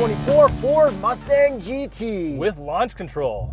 2024 Ford Mustang GT. With launch control.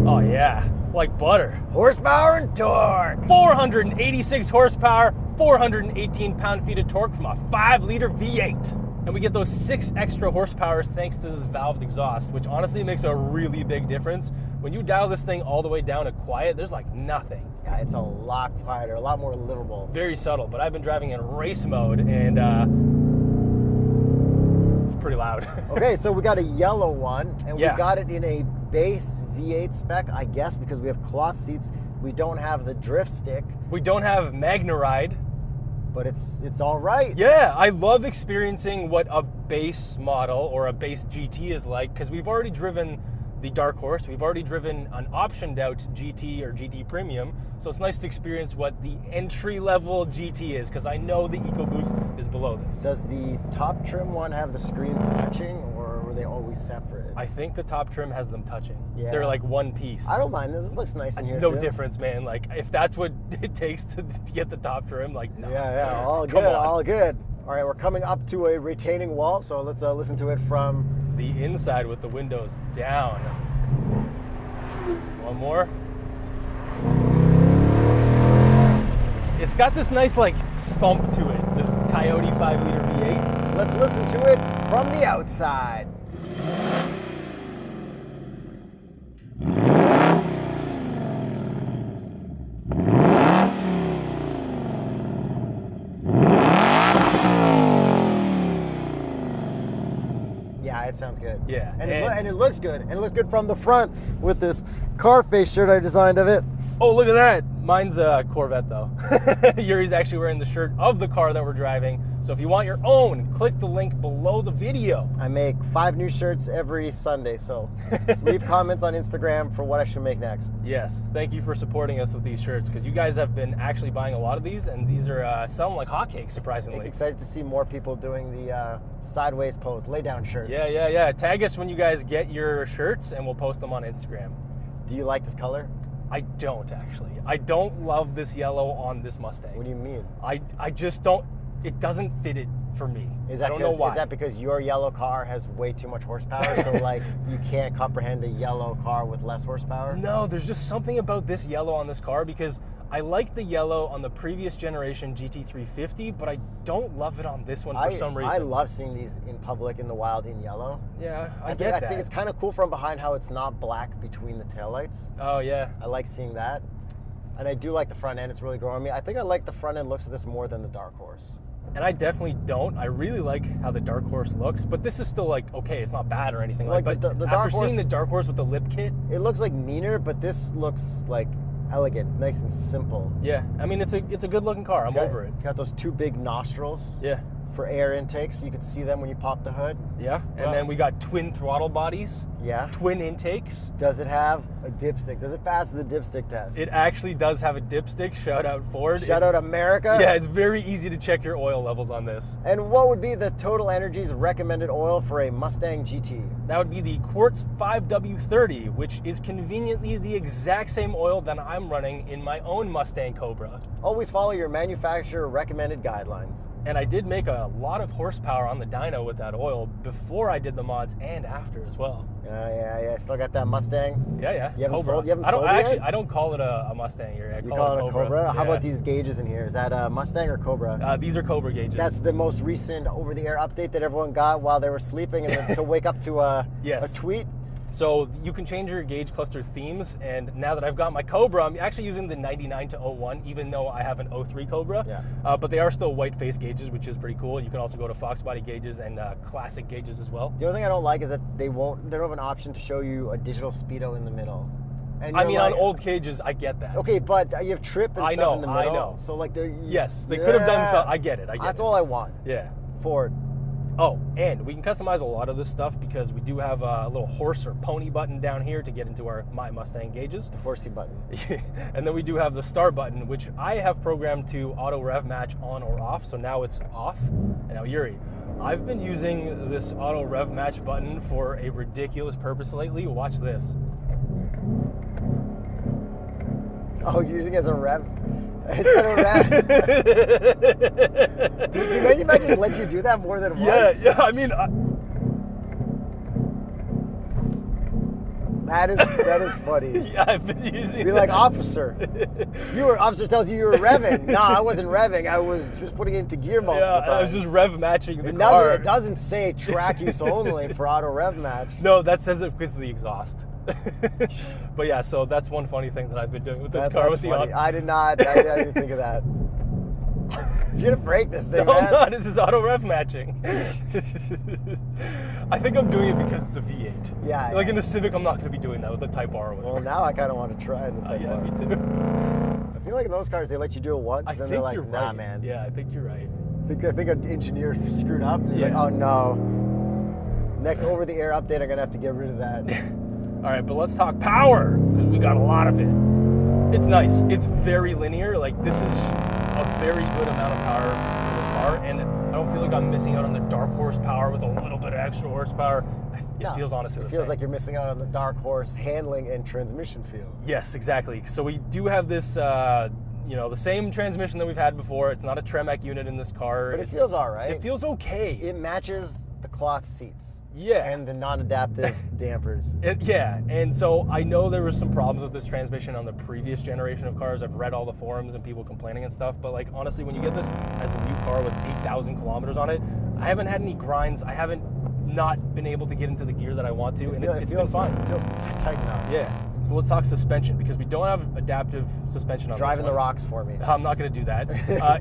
Oh yeah, like butter. Horsepower and torque. 486 horsepower, 418 pound-feet of torque from a 5-liter V8. And we get those 6 extra horsepowers thanks to this valved exhaust, which honestly makes a really big difference. When you dial this thing all the way down to quiet, there's like nothing. Yeah, it's a lot quieter, a lot more livable. Very subtle, but I've been driving in race mode and it's pretty loud. Okay, so we got a yellow one, and Yeah. we got it in a base V8 spec, I guess, because we have cloth seats. We don't have the drift stick, We don't have Magna Ride. but it's all right. Yeah, I love experiencing what a base model or a base GT is like, because we've already driven the Dark Horse, we've already driven an optioned out GT or GT Premium, so it's nice to experience what the entry-level GT is, because I know the EcoBoost is below this. Does the top trim one have the screens touching, or were they always separate? I think the top trim has them touching. Yeah. They're like one piece. I don't mind this. This looks nice in here, No too. difference, man. Like, if that's what it takes to get the top trim, like, no. Yeah, all Come good, on. all good. All right, we're coming up to a retaining wall, so let's listen to it from... The inside with the windows down. One more. It's got this nice like thump to it, this Coyote 5-liter V8. Let's listen to it from the outside. Yeah, it sounds good. Yeah, and and- it looks good. And it looks good from the front with this car face shirt I designed of it. Oh, look at that. Mine's a Corvette though. Yuri's actually wearing the shirt of the car that we're driving. So if you want your own, click the link below the video. I make 5 new shirts every Sunday, so leave comments on Instagram for what I should make next. Yes, thank you for supporting us with these shirts, because you guys have been actually buying a lot of these, and these are selling like hotcakes, surprisingly. Excited to see more people doing the sideways pose, lay down shirts. Yeah. Tag us when you guys get your shirts, and we'll post them on Instagram. Do you like this color? I don't actually. I don't love this yellow on this Mustang. What do you mean? I just don't. It doesn't fit it for me. Is that I don't know why. Is that because your yellow car has way too much horsepower, so like you can't comprehend a yellow car with less horsepower? No, there's just something about this yellow on this car, because I like the yellow on the previous generation GT350, but I don't love it on this one for some reason. I love seeing these in public in the wild in yellow. Yeah, I think it's kind of cool from behind how it's not black between the taillights. Oh yeah. I like seeing that. And I do like the front end. It's really growing on me. I think I like the front end looks of this more than the Dark Horse. And I definitely don't. I really like how the Dark Horse looks, but this is still like, okay, it's not bad or anything Like but the Dark after Horse- seeing the Dark Horse with the lip kit, It looks like meaner, but this looks like elegant, nice and simple. yeah, I mean, it's a good looking car. I'm over it. It's got those 2 big nostrils Yeah. for air intake, so you can see them when you pop the hood. Yeah, and then we got twin throttle bodies, Yeah. twin intakes. Does it have a dipstick? Does it pass the dipstick test? It actually does have a dipstick. Shout out Ford. Shout out America. Yeah, it's very easy to check your oil levels on this. And what would be the Total Energies recommended oil for a Mustang GT? That would be the Quartz 5W30, which is conveniently the exact same oil that I'm running in my own Mustang Cobra. Always follow your manufacturer recommended guidelines. And I did make a lot of horsepower on the dyno with that oil before I did the mods and after as well. Yeah. Still got that Mustang. Yeah. You haven't Cobra. sold- you haven't I don't sold it actually. yet? I don't call it a Mustang here. I You call it a Cobra? How Yeah. about these gauges in here? Is that a Mustang or Cobra? These are Cobra gauges. That's the most recent over-the-air update that everyone got while they were sleeping, and then to wake up to a tweet. So you can change your gauge cluster themes, and now that I've got my Cobra, I'm actually using the 99 to 01, even though I have an 03 Cobra. Yeah. But they are still white face gauges, which is pretty cool. You can also go to Fox body gauges and classic gauges as well. The only thing I don't like is that they don't have an option to show you a digital speedo in the middle. And I you're mean, like, on old cages, I get that. Okay, but you have trip and I stuff know, in the middle. I know. So like, Yes, they could have done so. I get it. That's all I want. Yeah. Ford, Oh, and we can customize a lot of this stuff because we do have a little horse or pony button down here to get into our My Mustang gauges. The horsey button. And then we do have the star button, which I have programmed to auto rev match on or off. So now it's off. And now Yuri, I've been using this auto rev match button for a ridiculous purpose lately. Watch this. Oh, you're using it as a rev? Instead of rev? Do manufacturers let you do that more than once? Yeah, I mean... That is funny. Yeah, I've been using Be like, officer. Officer tells you were revving. No, I wasn't revving. I was just putting it into gear multiple times. I was just rev matching the car. It doesn't say track use only for auto rev match. No, that says it because of the exhaust. But yeah, so that's one funny thing that I've been doing with this car with the auto. I didn't think of that. You're gonna break this thing, No, man. I'm not. This is auto rev matching. I think I'm doing it because it's a V8. Yeah. Like in the Civic, I'm not going to be doing that with the Type R or whatever. Well, now I kind of want to try the Type R. Me too. I feel like in those cars, they let you do it once, I then think they're like, you're nah, right. man. Yeah, I think you're right. I think an engineer screwed up, and he's like, oh no. Next over-the-air update, I'm gonna have to get rid of that. All right, but let's talk power, because we got a lot of it. It's nice. It's very linear. Like, this is a very good amount of power for this car, and I don't feel like I'm missing out on the dark horsepower with a little bit of extra horsepower. It feels honestly the same. It feels like you're missing out on the dark horse handling and transmission feel. Yes, exactly. So we do have this, the same transmission that we've had before. It's not a Tremec unit in this car. But it feels all right. It feels okay. It matches the cloth seats. Yeah. And the non-adaptive dampers. Yeah, and so I know there was some problems with this transmission on the previous generation of cars. I've read all the forums and people complaining and stuff, but like honestly, when you get this as a new car with 8,000 kilometers on it, I haven't had any grinds. I haven't not been able to get into the gear that I want to, and it's been fine. It feels tight enough. Yeah. So let's talk suspension, because we don't have adaptive suspension on Driving this one. the rocks for me. I'm not going to do that.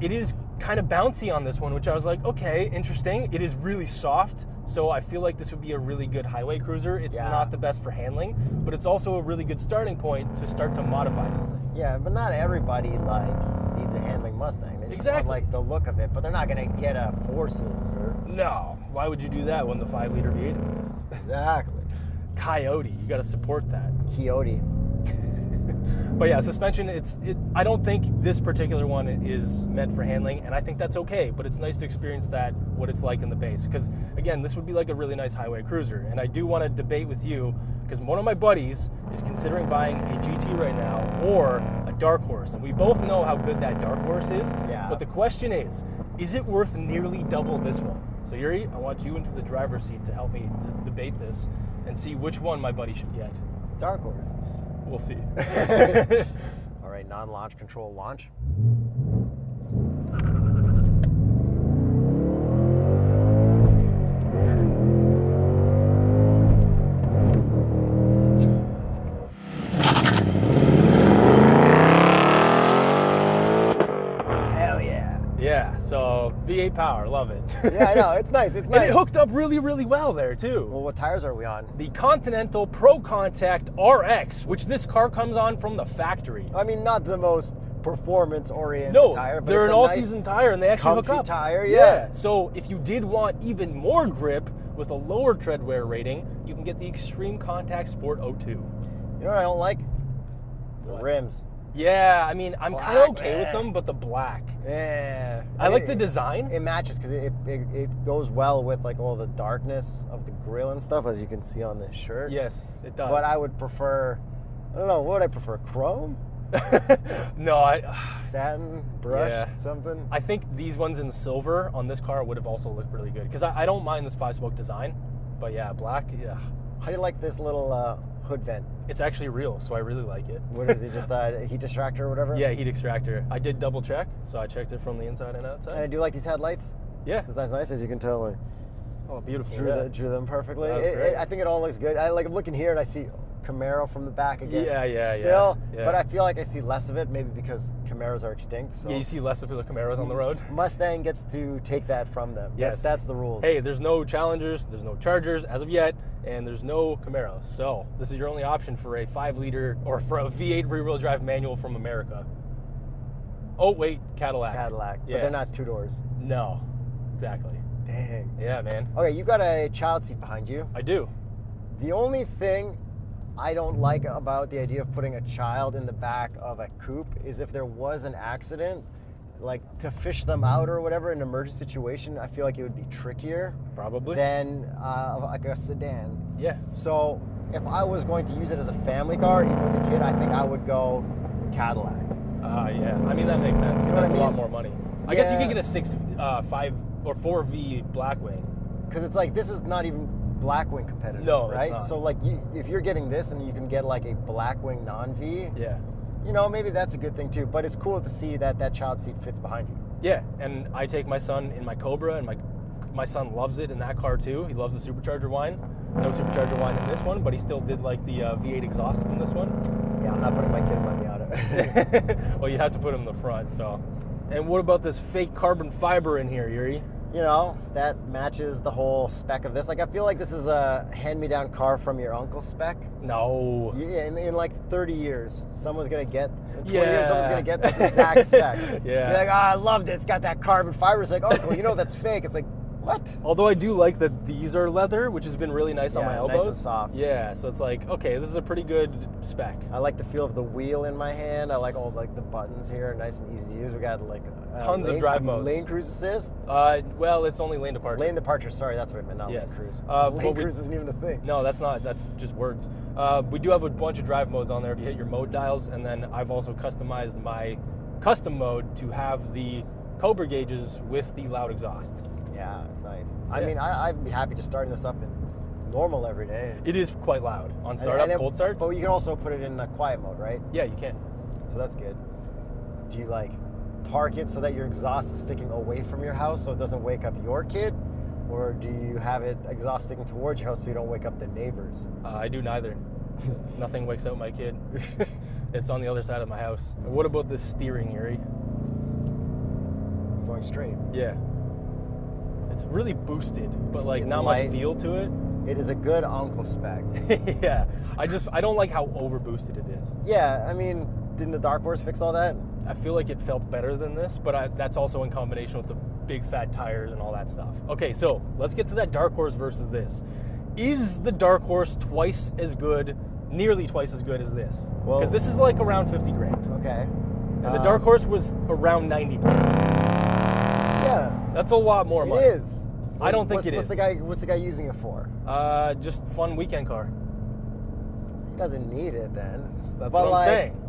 It is kind of bouncy on this one, which I was like, okay, interesting. It is really soft, so I feel like this would be a really good highway cruiser. It's not the best for handling, but it's also a really good starting point to start to modify this thing. Yeah, but not everybody needs a handling Mustang. They just want like the look of it, but they're not going to get a 4-cylinder. No. Why would you do that when the 5-liter V8 exists? Exactly. Coyote, you got to support that. Coyote. But yeah, suspension, I don't think this particular one is meant for handling, and I think that's okay, but it's nice to experience what it's like in the base. Because, again, this would be like a really nice highway cruiser, and I do want to debate with you, because one of my buddies is considering buying a GT right now, or a Dark Horse, and we both know how good that Dark Horse is, but the question is it worth nearly double this one? So Yuri, I want you into the driver's seat to help me debate this, and see which one my buddy should get. Dark Horse. We'll see. All right, non-launch control launch. Hell yeah. Yeah, so V8 power, love it. Yeah, I know, it's nice, it's nice. And it hooked up really, really well there too. Well, what tires are we on? The Continental Pro Contact RX, which this car comes on from the factory. I mean, not the most performance-oriented tire, but they're it's an a all-season tire, and they actually hook comfy up. tire, yeah. So if you did want even more grip with a lower tread wear rating, you can get the Extreme Contact Sport 02. You know what I don't like? The rims. Yeah, I mean, I'm kind of okay with yeah. them, but the black. Yeah. I like the design. It matches because it goes well with like all the darkness of the grill and stuff, as you can see on this shirt. Yes, it does. But I would prefer, I don't know, what would I prefer? Chrome? No, Satin, brush, something? I think these ones in silver on this car would have also looked really good, because I don't mind this 5-spoke design, but yeah, black, yeah. How do you like this little hood vent? It's actually real, so I really like it. What is it, just a heat extractor or whatever? Yeah, heat extractor. I did double check, so I checked it from the inside and outside. And I do like these headlights. Yeah. This is nice, as you can tell. Like, oh, beautiful. Drew them perfectly. That was great. I think it all looks good. I'm looking here and I see Camaro from the back again. Yeah. Still, yeah. but I feel like I see less of it, maybe because Camaros are extinct. So Yeah, you see less of the Camaros on the road. Mustang gets to take that from them. Yes. That's the rules. Hey, there's no Challengers, there's no Chargers as of yet, and there's no Camaros. So this is your only option for a 5-liter or for a V8 rear-wheel drive manual from America. Oh wait, Cadillac. Cadillac, but Yes. they're not 2 doors. No, exactly. Dang. Yeah, man. Okay, you got a child seat behind you. I do. The only thing I don't like about the idea of putting a child in the back of a coupe is if there was an accident, like to fish them out or whatever in an emergency situation, I feel like it would be trickier. Probably. Than like a sedan. Yeah. So if I was going to use it as a family car, even with a kid, I think I would go Cadillac. Yeah. I mean, that makes sense. You know That's what I a lot mean? more money. Yeah. I guess you could get a 6.5 or 4V Blackwing. Because it's like, this is not even Blackwing competitive, No, right? it's not. So like, if you're getting this and you can get like a Blackwing non-V, Yeah. you know, maybe that's a good thing too. But it's cool to see that that child seat fits behind you. Yeah, and I take my son in my Cobra, and my son loves it in that car too. He loves the supercharger whine. No supercharger whine in this one, but he still did like the V8 exhaust in this one. Yeah, I'm not putting my kid in my Miata. Well, you have to put him in the front, so. And what about this fake carbon fiber in here, Yuri? You know, that matches the whole spec of this. Like, I feel like this is a hand-me-down car from your uncle's spec. No. Yeah, in like 30 years, someone's gonna get, in 20 Yeah. years, someone's gonna get this exact spec. Yeah. Be like, I loved it. It's got that carbon fiber. It's like, uncle, you know that's fake. It's like, what? Although I do like that these are leather, which has been really nice on my elbows. Nice and soft. Yeah, so it's like, okay, this is a pretty good spec. I like the feel of the wheel in my hand. I like all like the buttons here, nice and easy to use. We got like Tons of drive modes. Lane cruise assist. Well, it's only lane departure. Lane departure. Sorry, that's what I meant. Not Yes. lane cruise. But Lane cruise isn't even a thing. No, that's not. That's just words. We do have a bunch of drive modes on there if you hit your mode dials, and then I've also customized my custom mode to have the Cobra gauges with the loud exhaust. Yeah, it's nice. Yeah. I mean, I'd be happy just starting this up in normal every day. It is quite loud on startup, then- cold starts. But you can also put it in a quiet mode, right? Yeah, you can. So that's good. Do you like park it so that your exhaust is sticking away from your house so it doesn't wake up your kid? Or do you have it exhaust sticking towards your house so you don't wake up the neighbors? I do neither. Nothing wakes up my kid. It's on the other side of my house. What about this steering, Yuri? Going straight. Yeah. It's really boosted, but like It's not light. much feel to it. It is a good uncle spec. Yeah. I don't like how over boosted it is. Yeah, I mean, didn't the Dark Horse fix all that? I feel like it felt better than this, but that's also in combination with the big fat tires and all that stuff. Okay, so let's get to that Dark Horse versus this. Is the Dark Horse twice as good, nearly twice as good as this? Well- Because this is like around 50 grand. Okay. And the Dark Horse was around 90 grand. Yeah, That's a lot more it money. is. I don't think What's it is. What's the guy using it for? Just fun weekend car. He doesn't need it then. That's But what I'm saying.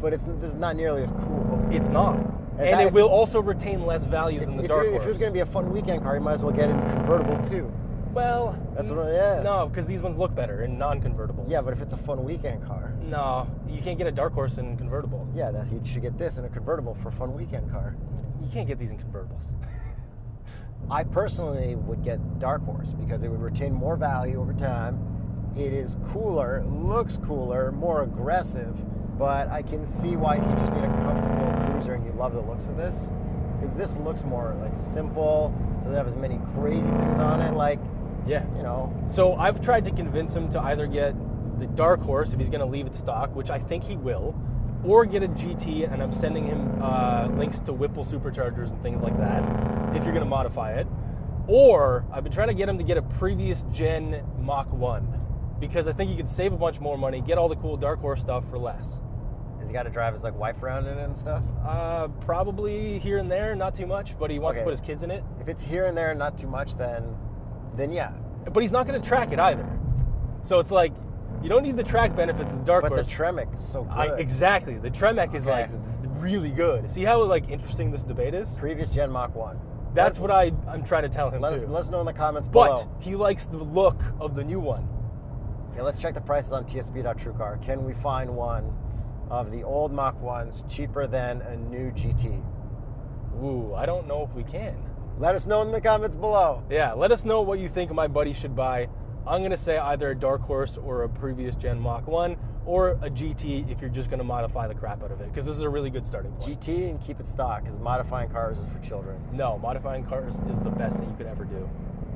But this is not nearly as cool. It's not. And that- it will also retain less value than the Dark Horse. If it's going to be a fun weekend car, you might as well get it in convertible too. Well, That's what. Yeah. no, because these ones look better in non-convertibles. Yeah, but if it's a fun weekend car, No, you can't get a Dark Horse in convertible. yeah, you should get this in a convertible for a fun weekend car. You can't get these in convertibles. I personally would get Dark Horse because it would retain more value over time. It is cooler, looks cooler, more aggressive, but I can see why if you just need a comfortable cruiser and you love the looks of this, because this looks more like simple, doesn't have as many crazy things on it, like, Yeah. you know. So I've tried to convince him to either get the Dark Horse if he's going to leave it stock, which I think he will, or get a GT, and I'm sending him links to Whipple superchargers and things like that if you're going to modify it. Or I've been trying to get him to get a previous gen Mach 1 because I think he could save a bunch more money, get all the cool Dark Horse stuff for less. Has he got to drive his like wife around in it and stuff? Probably here and there, not too much, but he wants to Okay. put his kids in it. If it's here and there and not too much, then yeah. But he's not going to track it either. So it's like, you don't need the track benefits of the Dark But the Horse. Tremec is so good. Exactly. The Tremec is Okay. like really good. See how like interesting this debate is? Previous gen Mach 1. That's what I'm trying to tell him Let too. us know in the comments But below. he likes the look of the new one. Okay, let's check the prices on tsb.truecar. Can we find one of the old Mach 1s cheaper than a new GT? Ooh, I don't know if we can. Let us know in the comments below. Yeah, let us know what you think my buddy should buy. I'm going to say either a Dark Horse or a previous gen Mach 1 or a GT if you're just going to modify the crap out of it, because this is a really good starting point. GT and keep it stock, because modifying cars is for children. No, modifying cars is the best thing you could ever do.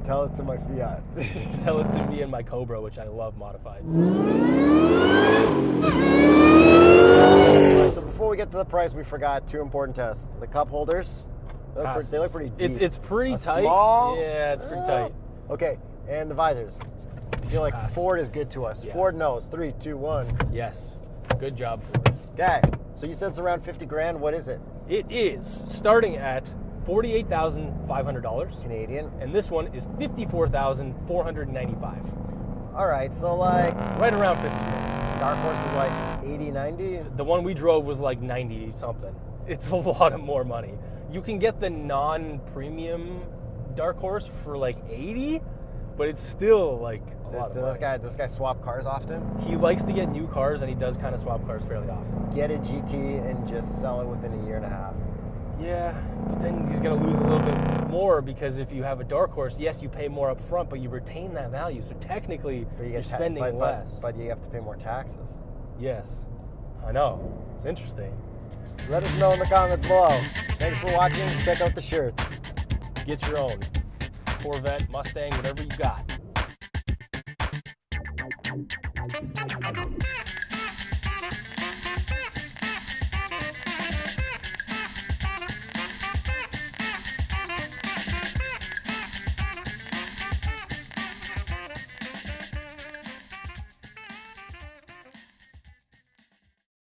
Tell it to my Fiat. Tell it to me and my Cobra, which I love modified. Alright, so before we get to the price, we forgot two important tests. The cup holders, They look pretty deep. It's pretty tight. Small? Yeah, it's pretty tight. Okay, and the visors. I feel like Pass. Ford is good to us. Yeah. Ford knows. 3, 2, 1. Yes. Good job, Ford. Okay, so you said it's around 50 grand. What is it? It is starting at $48,500. Canadian. And this one is $54,495. All right, so like Right around 50 grand. Dark Horse is like 80, 90. The one we drove was like 90 something. It's a lot of more money. You can get the non-premium Dark Horse for like 80, but it's still like a lot of money. This guy swap cars often? He likes to get new cars, and he does kind of swap cars fairly often. Get a GT and just sell it within a year and a half. Yeah, but then he's going to lose a little bit more because if you have a Dark Horse, yes, you pay more up front, but you retain that value. So technically, you're spending less. But you have to pay more taxes. Yes, I know. It's interesting. Let us know in the comments below. Thanks for watching. Check out the shirts. Get your own Corvette, Mustang, whatever you got.